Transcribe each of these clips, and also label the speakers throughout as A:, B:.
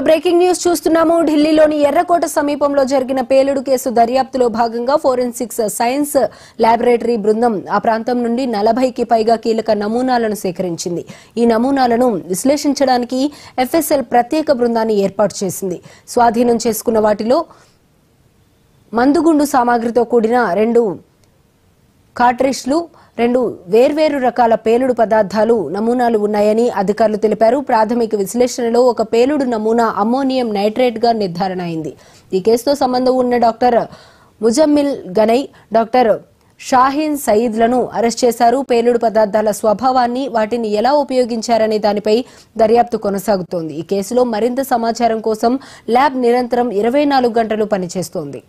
A: Breaking news చూస్తున్నాము. ఢిల్లీలోని ఎర్రకోట సమీపంలో జరిగిన పేలుడు కేసు దర్యాప్తులో భాగంగా ఫోరెన్సిక్స్ సైన్స్ ల్యాబొరేటరీ బృందం ఆ ప్రాంతం నుండి 40కి పైగా కీలక నమూనాలను సేకరించింది. ఈ నమూనాలను విశ్లేషించడానికి ఎఫ్ఎస్ఎల్ ప్రత్యేక బృందాన్ని ఏర్పాటు చేసింది. స్వాధీనం చేసుకున్న వాటిలో మందుగుండు సామాగ్రితో కూడిన 2 కార్ట్రిడ్జ్లు, 2 వేర్వేరు రకాల పేలుడు పదార్థాలు నమూనాలు ఉన్నాయని అధికారులు తెలిపారు. ప్రాథమిక విశ్లేషణలో ఒక పేలుడు నమూనా అమ్మోనియం నైట్రేట్ గా నిర్ధారణ అయింది. ఈ కేసుతో సంబంధం ఉన్న డాక్టర్ ముజమ్మిల్ గనై, డాక్టర్ షాహీన్ సయీద్లను అరెస్ట్ చేశారు. పేలుడు పదార్థాల స్వభావాన్ని, వాటిని ఎలా ఉపయోగించారనే దానిపై దర్యాప్తు కొనసాగుతోంది. ఈ కేసులో మరింత సమాచారం కోసం ల్యాబ్ నిరంతరం 24 గంటలు పనిచేస్తోంది.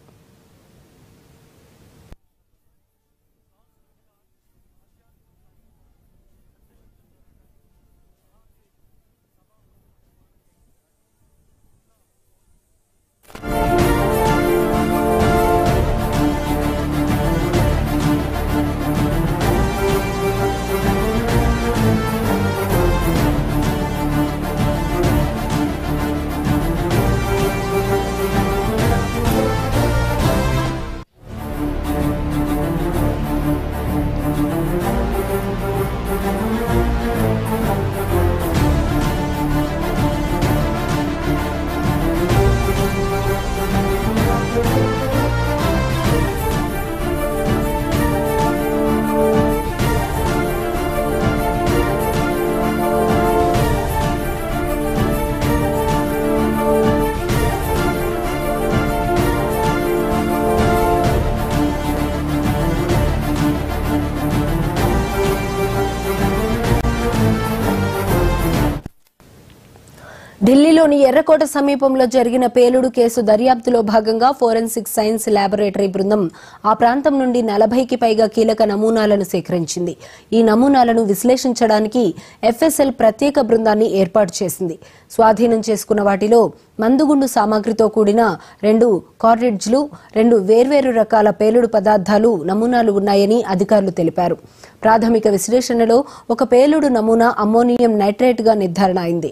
A: ఢిల్లీలోని ఎర్రకోట సమీపంలో జరిగిన పేలుడు కేసు దర్యాప్తులో భాగంగా ఫోరెన్సిక్ సైన్స్ ల్యాబొరేటరీ బృందం ఆ ప్రాంతం నుండి 40కి పైగా కీలక నమూనాలను సేకరించింది. ఈ నమూనాలను విశ్లేషించడానికి ఎఫ్ఎస్ఎల్ ప్రత్యేక బృందాన్ని ఏర్పాటు చేసింది. స్వాధీనం చేసుకున్న వాటిలో మందుగుండు సామాగ్రితో కూడిన 2 కార్ట్రిడ్జ్లు, 2 వేర్వేరు రకాల పేలుడు పదార్థాలు నమూనాలు ఉన్నాయని అధికారులు తెలిపారు. ప్రాథమిక విశ్లేషణలో ఒక పేలుడు నమూనా అమ్మోనియం నైట్రేట్ గా నిర్ధారణ అయింది.